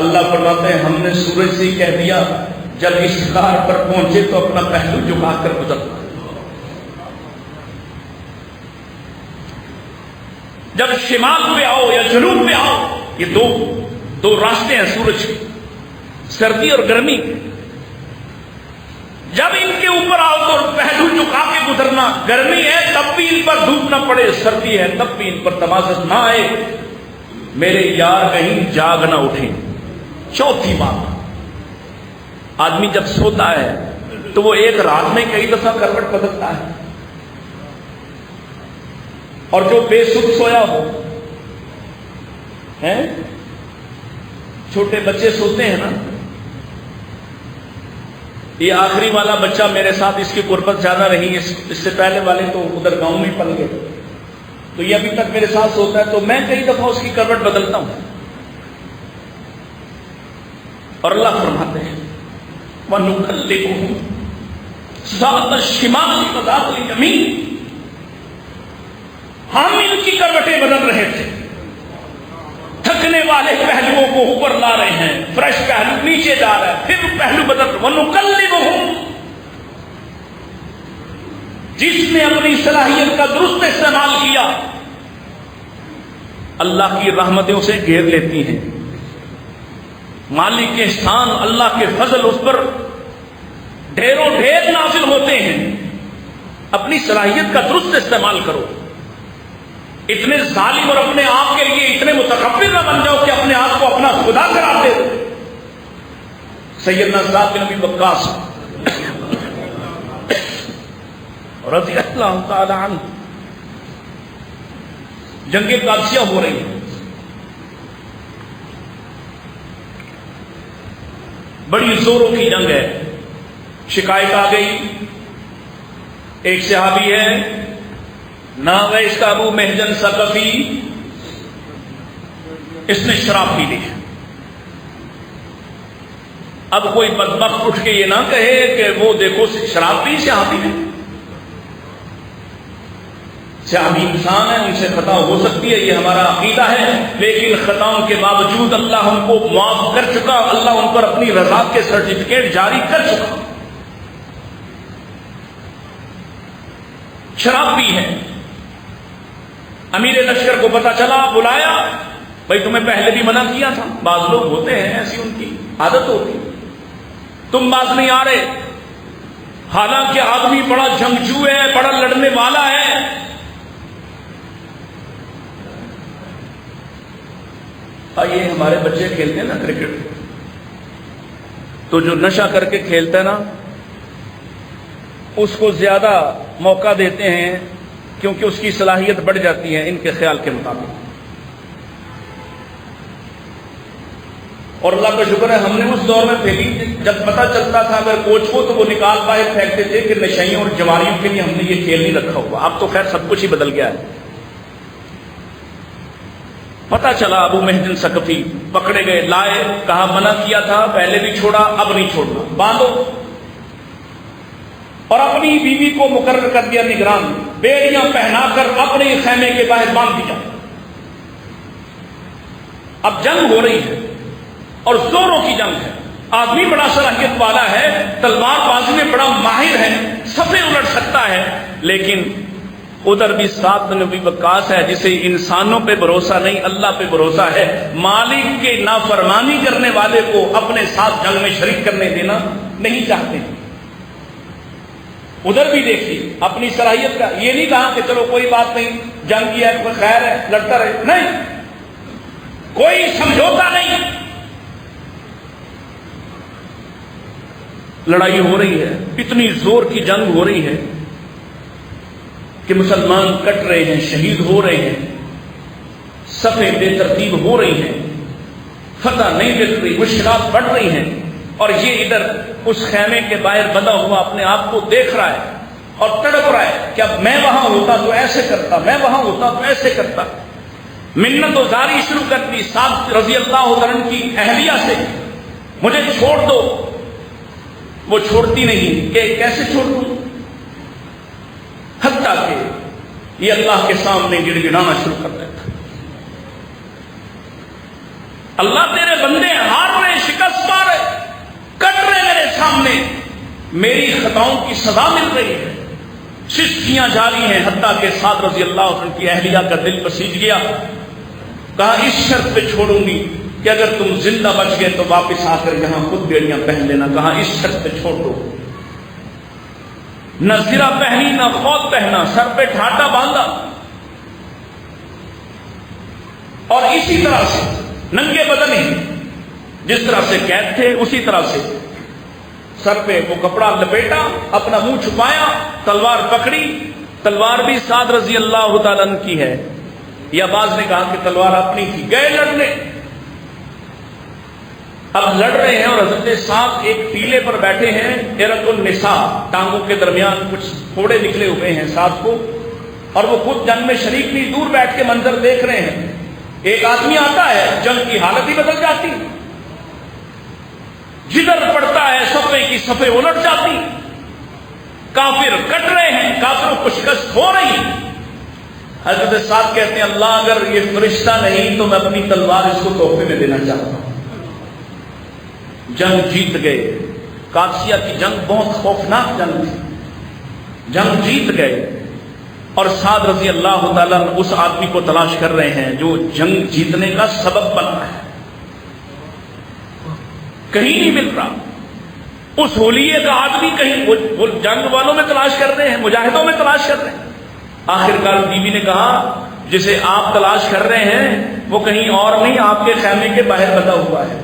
اللہ فرماتے ہیں ہم نے سورج سے ہی کہہ دیا جب اس کار پر پہنچے تو اپنا پہلو جھکا کر گزرنا. جب شمال پہ آؤ یا جنوب پہ آؤ، یہ دو راستے ہیں سورج کے، سردی اور گرمی. جب ان کے اوپر آؤ تو پہلو جھکا کے گزرنا. گرمی ہے تب بھی ان پر دھوپ نہ پڑے، سردی ہے تب بھی ان پر تمازت نہ آئے، میرے یار کہیں جاگ نہ اٹھیں. چوتھی بات، آدمی جب سوتا ہے تو وہ ایک رات میں کئی دفعہ کروٹ بدلتا ہے، اور جو بے سدھ سویا ہو، چھوٹے بچے سوتے ہیں نا، یہ آخری والا بچہ میرے ساتھ اس کی قربت زیادہ رہی، اس سے پہلے والے تو ادھر گاؤں میں پل گئے، تو یہ ابھی تک میرے ساتھ سوتا ہے، تو میں کئی دفعہ اس کی کروٹ بدلتا ہوں. اور اللہ فرماتے ہیں وَنُقَلِّبُهُمْ ذَاتَ الشِّمَالِ وَذَاتَ الْيَمِينِ، ہم ان کی کروٹیں بدل رہے تھے. تھکنے والے پہلوؤں کو اوپر لا رہے ہیں، فریش پہلو نیچے جا رہا ہے، پھر پہلو بدل رہے. وَنُقَلِّبُهُمْ، جس نے اپنی صلاحیت کا درست استعمال کیا اللہ کی رحمتیں اسے گھیر لیتی ہیں. مالک کے احسان، اللہ کے فضل اس پر ڈھیروں ڈھیر نازل ہوتے ہیں. اپنی صلاحیت کا درست استعمال کرو. اتنے ظالم اور اپنے آپ کے لیے اتنے متکبر نہ بن جاؤ کہ اپنے آپ کو اپنا خدا قرار دے. سیدنا سعد بن ابی وقاص رضی اللہ تعالی عنہ، جنگ قادسیہ ہو رہی ہے، بڑی زوروں کی جنگ ہے. شکایت آ گئی، ایک صحابی ہے نام ہے اس کا ابو محجن ثقفی، اس نے شراب پی لی. اب کوئی بدبخت اٹھ کے یہ نہ کہے کہ وہ دیکھو شراب پی صحابی ہے. صحابی انسان ہے، ان سے خطا ہو سکتی ہے، یہ ہمارا عقیدہ ہے، لیکن خطاؤں کے باوجود اللہ ان کو معاف کر چکا، اللہ ان پر اپنی رضا کے سرٹیفکیٹ جاری کر چکا. شراب پی ہے، امیر لشکر کو پتا چلا، بلایا، بھائی تمہیں پہلے بھی منع کیا تھا. بعض لوگ ہوتے ہیں ایسی، ان کی عادت ہوتی، تم باز نہیں آ رہے، حالانکہ آدمی بڑا جنگجو ہے، بڑا لڑنے والا ہے. یہ ہمارے بچے کھیلتے ہیں نا کرکٹ، تو جو نشہ کر کے کھیلتا ہے نا اس کو زیادہ موقع دیتے ہیں کیونکہ اس کی صلاحیت بڑھ جاتی ہے ان کے خیال کے مطابق. اور اللہ کا شکر ہے ہم نے اس دور میں پھیلی، جب پتہ چلتا تھا اگر کوچ کو تو وہ نکال باہر پھینکتے تھے کہ نشائیوں اور جواریوں کے لیے ہم نے یہ کھیل نہیں رکھا ہوا. اب تو خیر سب کچھ ہی بدل گیا ہے. پتہ چلا ابو محجن ثقفی پکڑے گئے، لائے، کہا منع کیا تھا، پہلے بھی چھوڑا اب نہیں چھوڑنا، باندھو. اور اپنی بیوی کو مقرر کر دیا نگران، بیڑیاں پہنا کر اپنے خیمے کے باہر باندھ دیا. اب جنگ ہو رہی ہے اور زوروں کی جنگ ہے. آدمی بڑا صلاحیت والا ہے، تلوار بازی میں بڑا ماہر ہے، صفیں الٹ سکتا ہے، لیکن ادھر بھی سعد بن ابی وقاص ہے جسے انسانوں پہ بھروسہ نہیں، اللہ پہ بھروسہ ہے. مالک کے نافرمانی کرنے والے کو اپنے ساتھ جنگ میں شریک کرنے دینا نہیں چاہتے. ادھر بھی دیکھیے اپنی صلاحیت کا، یہ نہیں کہا کہ چلو کوئی بات نہیں، جنگ کی ہے کوئی خیر ہے، لڑتا رہے، نہیں، کوئی سمجھوتا نہیں. لڑائی ہو رہی ہے، اتنی زور کی جنگ ہو رہی ہے کہ مسلمان کٹ رہے ہیں، شہید ہو رہے ہیں، صفیں بے ترتیب ہو رہی ہیں، فتح نہیں مل رہی، مشکلات بڑھ رہی ہیں. اور یہ ادھر اس خیمے کے باہر بندہ ہوا اپنے آپ کو دیکھ رہا ہے اور تڑپ رہا ہے کہ اب میں وہاں ہوتا تو ایسے کرتا، میں وہاں ہوتا تو ایسے کرتا. منت و زاری شروع کر دی سعد رضی اللہ عنہ کی اہلیہ سے، مجھے چھوڑ دو، وہ چھوڑتی نہیں کہ کیسے چھوڑ دوں، حتیٰ کہ یہ اللہ کے سامنے گڑ گڑانا شروع کر دیتا، اللہ تیرے بندے ہار رہے، شکست پا رہے، کٹ رہے میرے سامنے، میری خطاؤں کی سزا مل رہی ہے، شستیاں جاری ہیں۔ حتیٰ کہ سعد رضی اللہ عنہ کی اہلیہ کا دل بسیج گیا، کہا اس شرط پہ چھوڑوں گی کہ اگر تم زندہ بچ گئے تو واپس آ کر یہاں خود بیڑیاں پہن لینا، کہا اس شرط پہ چھوڑ دو۔ نہ زرہ پہنی نہ خوط پہنا، سر پہ ٹھاٹا باندھا، اور اسی طرح سے ننگے بدن ہی جس طرح سے قید تھے اسی طرح سے سر پہ وہ کپڑا لپیٹا، اپنا منہ چھپایا، تلوار پکڑی۔ تلوار بھی سعد رضی اللہ تعالیٰ عنہ کی ہے، یا بعض نے کہا کہ تلوار اپنی تھی، گئے لڑنے۔ اب لڑ رہے ہیں اور حضرت سعد ایک ٹیلے پر بیٹھے ہیں، عرق النساء، ٹانگوں کے درمیان کچھ پھوڑے نکلے ہوئے ہیں سعد کو، اور وہ خود جنگ میں شریک نہیں، دور بیٹھ کے منظر دیکھ رہے ہیں۔ ایک آدمی آتا ہے، جنگ کی حالت ہی بدل جاتی، جدھر پڑتا ہے صفے کی صفے الٹ جاتی، کافر کٹ رہے ہیں، کافروں کو شکست ہو رہی۔ حضرت سعد کہتے ہیں اللہ اگر یہ فرشتہ نہیں تو میں اپنی تلوار اس کو تحفے میں دینا چاہتا ہوں۔ جنگ جیت گئے، قادسیہ کی جنگ بہت خوفناک جنگ تھی، جنگ جیت گئے، اور سعد رضی اللہ تعالیٰ اس آدمی کو تلاش کر رہے ہیں جو جنگ جیتنے کا سبب بنا ہے، کہیں نہیں مل رہا۔ اس ہولیے کا آدمی کہیں، وہ جنگ والوں میں تلاش کر رہے ہیں، مجاہدوں میں تلاش کر رہے ہیں۔ آخر کار بیوی نے کہا جسے آپ تلاش کر رہے ہیں وہ کہیں اور نہیں، آپ کے خیمے کے باہر بندھا ہوا ہے۔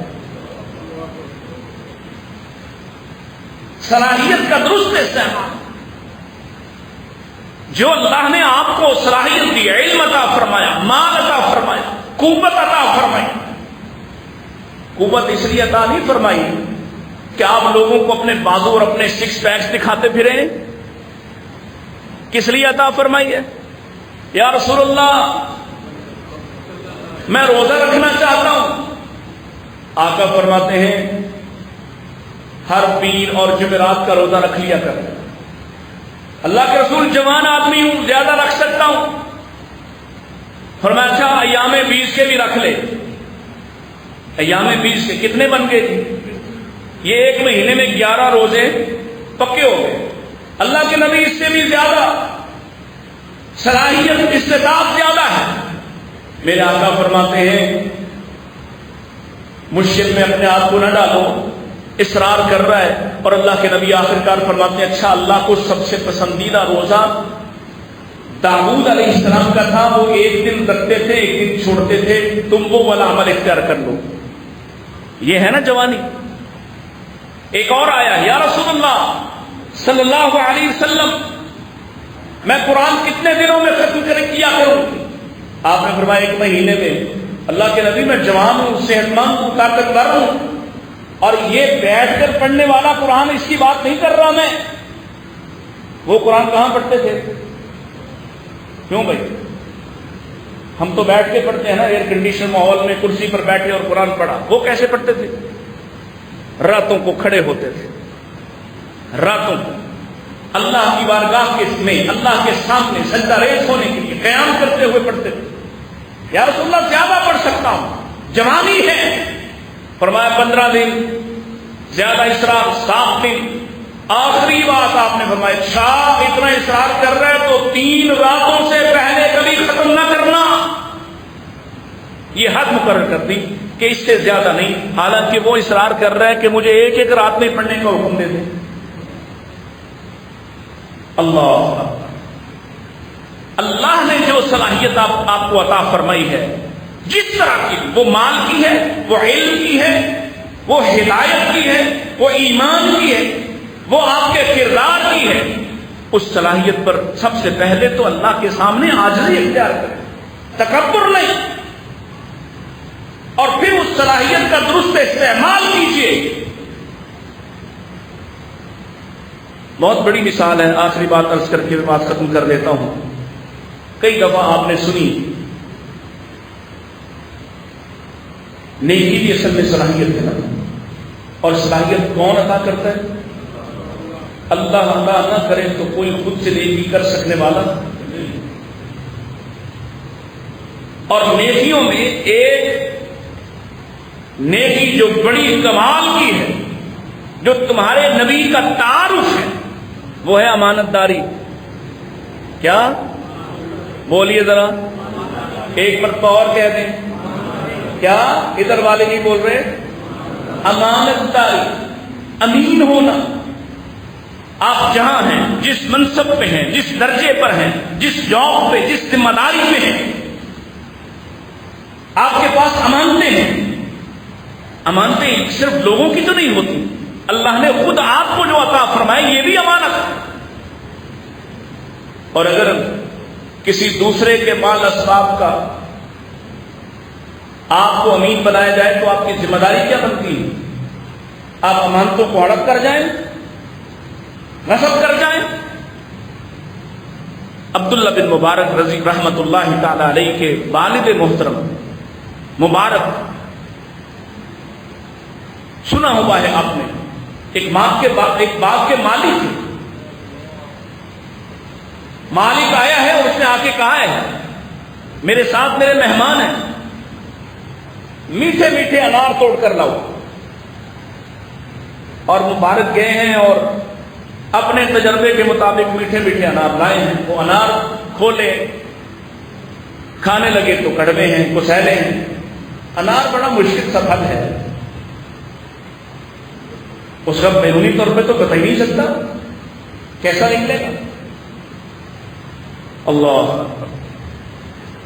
صلاحیت کا درست استعمال، جو اللہ نے آپ کو صلاحیت دی، علم عطا فرمایا، مال عطا فرمایا، قوت عطا فرمائی۔ قوت اس لیے عطا نہیں فرمائی کہ آپ لوگوں کو اپنے بازو اور اپنے سکس پیکس دکھاتے پھریں، کس لیے عطا فرمائی ہے؟ یا رسول اللہ میں روزہ رکھنا چاہتا ہوں، آقا فرماتے ہیں ہر پیر اور جمعرات کا روزہ رکھ لیا کر۔ اللہ کے رسول جوان آدمی ہوں، زیادہ رکھ سکتا ہوں، فرمایا اچھا ایام 20 کے بھی رکھ لے۔ ایام 20 کے کتنے بن گئے تھے؟ یہ ایک مہینے میں 11 روزے پکے ہو گئے۔ اللہ کے نبی اس سے بھی زیادہ صلاحیت، استطاعت زیادہ ہے۔ میرے آقا فرماتے ہیں مشکل میں اپنے آپ کو نہ ڈالو، اصرار کر رہا ہے، اور اللہ کے نبی آخرکار فرماتے ہیں اچھا اللہ کو سب سے پسندیدہ روزہ داؤد علیہ السلام کا تھا، وہ ایک دن رکھتے تھے ایک دن چھوڑتے تھے، تم وہ والا عمل اختیار کر لو۔ یہ ہے نا جوانی۔ ایک اور آیا یا رسول اللہ صلی اللہ علیہ وسلم میں قرآن کتنے دنوں میں ختم کیا کروں؟ آپ نے فرمایا 1 مہینے میں۔ اللہ کے نبی میں جوان ہوں، صحت مند ہوں، طاقتور ہوں، اور یہ بیٹھ کر پڑھنے والا قرآن، اس کی بات نہیں کر رہا میں۔ وہ قرآن کہاں پڑھتے تھے؟ کیوں بھائی؟ ہم تو بیٹھ کے پڑھتے ہیں نا، ایئر کنڈیشن ماحول میں کرسی پر بیٹھے اور قرآن پڑھا۔ وہ کیسے پڑھتے تھے؟ راتوں کو کھڑے ہوتے تھے، راتوں کو اللہ کی بارگاہ کے میں اللہ کے سامنے سجدہ ریز ہونے کے لیے قیام کرتے ہوئے پڑھتے تھے۔ یا رسول اللہ زیادہ پڑھ سکتا ہوں، جوانی ہے۔ فرمایا 15 دن، زیادہ اصرار 7 دن۔ آخری بات آپ نے فرمایا اچھا اتنا اصرار کر رہا ہے تو 3 راتوں سے پہلے کبھی ختم نہ کرنا۔ یہ حد مقرر کر دی کہ اس سے زیادہ نہیں، حالانکہ وہ اصرار کر رہا ہے کہ مجھے ایک رات میں پڑھنے کا حکم دے دیں۔ اللہ نے جو صلاحیت آپ کو عطا فرمائی ہے، جس طرح کی، وہ مال کی ہے، وہ علم کی ہے، وہ ہدایت کی ہے، وہ ایمان کی ہے، وہ آپ کے کردار کی ہے، اس صلاحیت پر سب سے پہلے تو اللہ کے سامنے عاجزی اختیار کریں، تکبر نہیں، اور پھر اس صلاحیت کا درست استعمال کیجیے۔ بہت بڑی مثال ہے، آخری بات عرض کر کے بات ختم کر دیتا ہوں۔ کئی دفعہ آپ نے سنی نیکی بھی اصل میں صلاحیت ہے، اور صلاحیت کون عطا کرتا ہے؟ اللہ عطا نہ کرے تو کوئی خود سے نیکی کر سکنے والا نہیں۔ اور نیکیوں میں ایک نیکی جو بڑی کمال کی ہے، جو تمہارے نبی کا تعارف ہے، وہ ہے امانت داری۔ کیا؟ بولیے ذرا ایک مرتبہ اور کہہ دیں۔ کیا؟ ادھر والے نہیں بول رہے؟ امانت داری، امین ہونا۔ آپ جہاں ہیں، جس منصب پہ ہیں، جس درجے پر ہیں، جس جاب پہ، جس ذمہ داری پہ ہیں، آپ کے پاس امانتیں ہیں۔ امانتیں صرف لوگوں کی تو نہیں ہوتی، اللہ نے خود آپ کو جو عطا فرمائے یہ بھی امانت ہے۔ اور اگر کسی دوسرے کے مال اسباب کا آپ کو امین بنایا جائے تو آپ کی ذمہ داری کیا بنتی ہے؟ آپ امانتوں کو ہڑپ کر جائیں، غصب کر جائیں۔ عبداللہ بن مبارک رضی رحمت اللہ تعالی علیہ کے والد محترم مبارک، سنا ہوا ہے آپ نے، ایک باغ کے مالک تھے۔ مالک آیا ہے اور اس نے آ کے کہا ہے میرے ساتھ میرے مہمان ہیں، میٹھے میٹھے انار توڑ کر لاؤ۔ اور مبارک گئے ہیں اور اپنے تجربے کے مطابق میٹھے میٹھے انار لائے ہیں۔ وہ انار کھولے، کھانے لگے تو کڑوے ہیں، کسیلے ہیں۔ انار بڑا مشکل سا پھل ہے، اس کا بیرونی طور پہ تو بتا ہی نہیں سکتا کیسا نکلے گا۔ اللہ،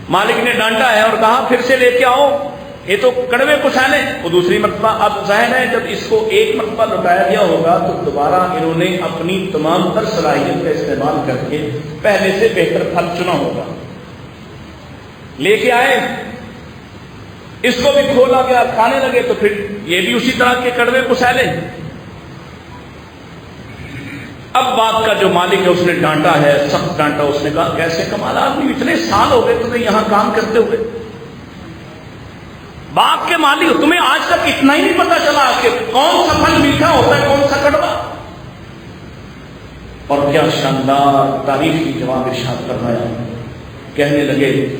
مالک نے ڈانٹا ہے اور کہا پھر سے لے کے آؤ، یہ تو کڑوے کسالے۔ وہ دوسری مرتبہ، اب ظاہر ہے جب اس کو ایک مرتبہ لوٹایا گیا ہوگا تو دوبارہ انہوں نے اپنی تمام تر صلاحیت کا استعمال کر کے پہلے سے بہتر پھل چنا ہوگا۔ لے کے آئے، اس کو بھی کھولا گیا، کھانے لگے تو پھر یہ بھی اسی طرح کے کڑوے کسالے۔ اب باغ کا جو مالک ہے اس نے ڈانٹا ہے، سخت ڈانٹا۔ اس نے کہا کیسے کمال آدمی، اتنے سال ہو گئے تمہیں یہاں کام کرتے ہوئے، باغ کے مالک، تمہیں آج تک اتنا ہی نہیں پتا چلا کہ کون سا پھل میٹھا ہوتا ہے کون سا کڑوا؟ اور کیا شاندار تعریف کی جواب ارشاد فرمایا۔ کہنے لگے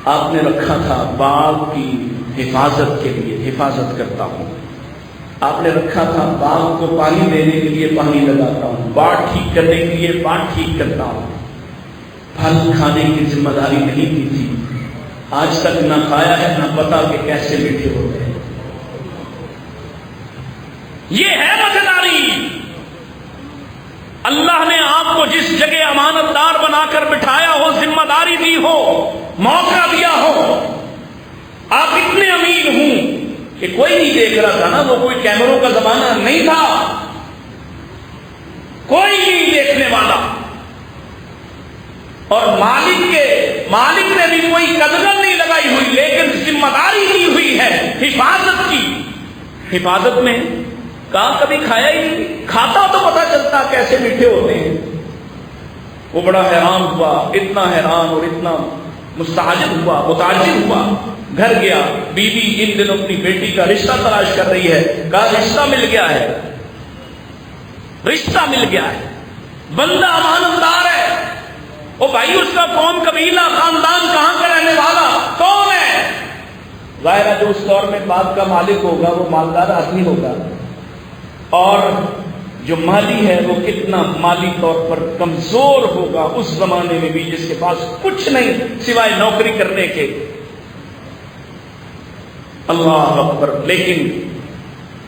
آپ نے رکھا تھا باغ کی حفاظت کے لیے، حفاظت کرتا ہوں۔ آپ نے رکھا تھا باغ کو پانی دینے کے لیے پانی لگاتا ہوں، باڑ ٹھیک کرنے کے لیے باڑ ٹھیک کرتا ہوں۔ پھل کھانے کی ذمہ داری نہیں کی تھی، آج تک نہ کھایا ہے، نہ پتا کہ کیسے میٹھے ہوتے ہیں۔ یہ ہے مزیداری۔ اللہ نے آپ کو جس جگہ امانت دار بنا کر بٹھایا ہو، ذمہ داری دی ہو، موقع دیا ہو، آپ اتنے امین ہوں کہ کوئی نہیں دیکھ رہا تھا نا، وہ کوئی کیمروں کا زمانہ نہیں تھا، کوئی نہیں دیکھنے والا۔ اور مالک نے بھی کوئی قدر نہیں لگائی ہوئی، لیکن ذمہ داری دی ہوئی ہے حفاظت کی۔ حفاظت میں کہاں کبھی کھایا ہی نہیں، کھاتا تو پتا چلتا کیسے میٹھے ہوتے ہیں۔ وہ بڑا حیران ہوا، اتنا حیران اور اتنا مستعجب ہوا، متعجب ہوا۔ گھر گیا، بیوی ان دنوں اپنی بیٹی کا رشتہ تلاش کر رہی ہے۔ کہا رشتہ مل گیا ہے، رشتہ مل گیا ہے، بندہ امانت دار ہے۔ او بھائی، اس کا قوم، قبیلہ، خاندان کہاں کا رہنے والا کون ہے؟ ظاہر ہے جو اس دور میں بات کا مالک ہوگا وہ مالدار آدمی ہوگا، اور جو مالی ہے وہ کتنا مالی طور پر کمزور ہوگا اس زمانے میں بھی، جس کے پاس کچھ نہیں سوائے نوکری کرنے کے۔ اللہ اکبر۔ لیکن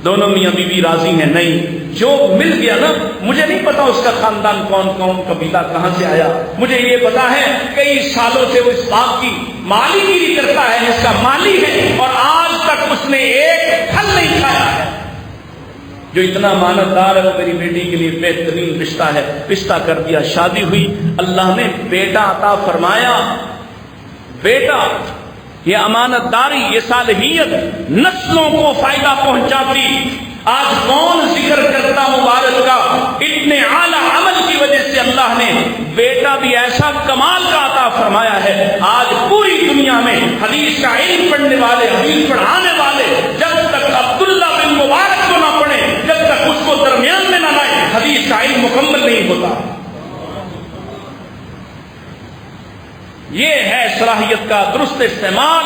دونوں میاں بیوی راضی ہیں، نہیں جو مل گیا نا، مجھے نہیں پتا اس کا خاندان کون قبیلہ کہاں سے آیا، مجھے یہ پتا ہے کئی سالوں سے وہ اس باغ کی مالکگیری کرتا ہے، اس کا مالی ہے، اور آج تک اس نے ایک پھل نہیں کھایا ہے۔ جو اتنا امانت دار ہے وہ میری بیٹی کے لیے بہترین رشتہ ہے، رشتہ کر دیا، شادی ہوئی، اللہ نے بیٹا عطا فرمایا۔ بیٹا، یہ امانت داری، یہ صالحیت نسلوں کو فائدہ پہنچاتی۔ آج کون ذکر کرتا مبارک کا؟ اتنے اعلیٰ عمل کی وجہ سے اللہ نے بیٹا بھی ایسا کمال کا عطا فرمایا ہے۔ آج پوری دنیا میں حدیث کا علم پڑھنے والے، حدیث پڑھانے والے جب تک عبداللہ بن مبارک کو نہ پڑھے، جب تک اس کو درمیان میں نہ لائے، حدیث کا کا درست استعمال،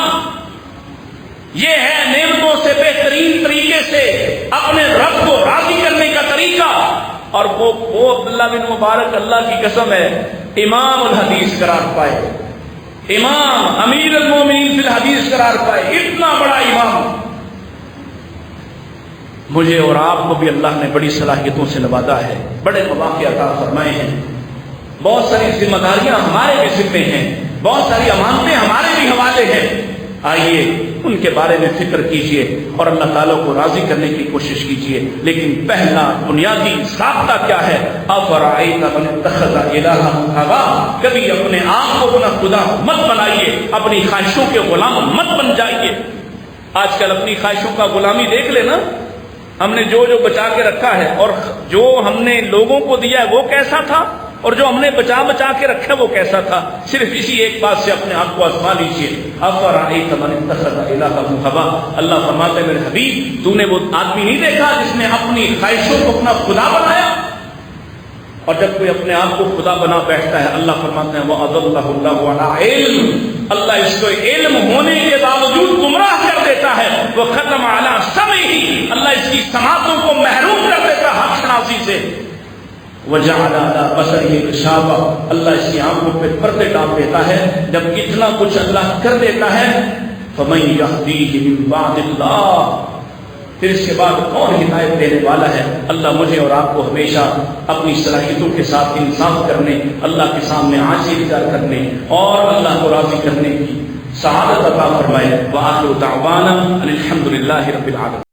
یہ ہے نعمتوں سے بہترین طریقے سے اپنے رب کو راضی کرنے کا طریقہ۔ اور وہ عبداللہ بن مبارک اللہ کی قسم ہے امام الحدیث قرار پائے، امام امیر المومنین فی الحدیث قرار پائے، اتنا بڑا امام۔ مجھے اور آپ کو بھی اللہ نے بڑی صلاحیتوں سے نوازا ہے، بڑے مواقع عطا فرمائے ہیں، بہت ساری ذمہ داریاں ہمارے بھی ذمے ہیں، بہت ساری امانتیں ہمارے بھی حوالے ہیں۔ آئیے ان کے بارے میں فکر کیجئے اور اللہ تعالیٰ کو راضی کرنے کی کوشش کیجئے۔ لیکن پہلا بنیادی ضابطہ کیا ہے؟ افرأیت من اتخذ الہہ ہواہ، کبھی اپنے آپ کو اپنا خدا مت بنائیے، اپنی خواہشوں کے غلام مت بن جائیے۔ آج کل اپنی خواہشوں کا غلامی دیکھ لینا، ہم نے جو بچا کے رکھا ہے اور جو ہم نے لوگوں کو دیا ہے وہ کیسا تھا، اور جو ہم نے بچا کے رکھا وہ کیسا تھا۔ صرف اسی ایک بات سے اپنے آپ کو آزما لیجیے۔ افرأیت من اتخذ الہہ ہواہ، اللہ فرماتے ہیں میرے حبیب تو نے وہ آدمی نہیں دیکھا جس نے اپنی خواہشوں کو اپنا خدا بنایا؟ اور جب کوئی اپنے آپ کو خدا بنا بیٹھتا ہے اللہ فرماتے ہیں وَأَضَلَّهُ اللَّهُ عَلَىٰ عِلْمٍ، اللہ اس کو علم ہونے کے باوجود گمراہ کر دیتا ہے۔ وَخَتَمَ عَلَىٰ سَمْعِهِ، اللہ اس کی سماعتوں کو محروم کر دیتا ہے حق شناسی سے۔ وَجَعَلَ عَلَىٰ بَصَرِهِ غِشَاوَةً، اللہ اس کی آنکھوں پہ پردے ڈال دیتا ہے۔ جب اتنا کچھ اللہ کر دیتا ہے فَمَن يَهْدِيهِ مِن بَعْدِ اللَّهِ، پھر اس کے بعد کون ہدایت دینے والا ہے؟ اللہ مجھے اور آپ کو ہمیشہ اپنی صلاحیتوں کے ساتھ انصاف کرنے، اللہ کے سامنے عاجزی اختیار کرنے اور اللہ کو راضی کرنے کی سعادت عطا فرمائے۔ وآخر دعوانا ان الحمد للہ رب العالمین۔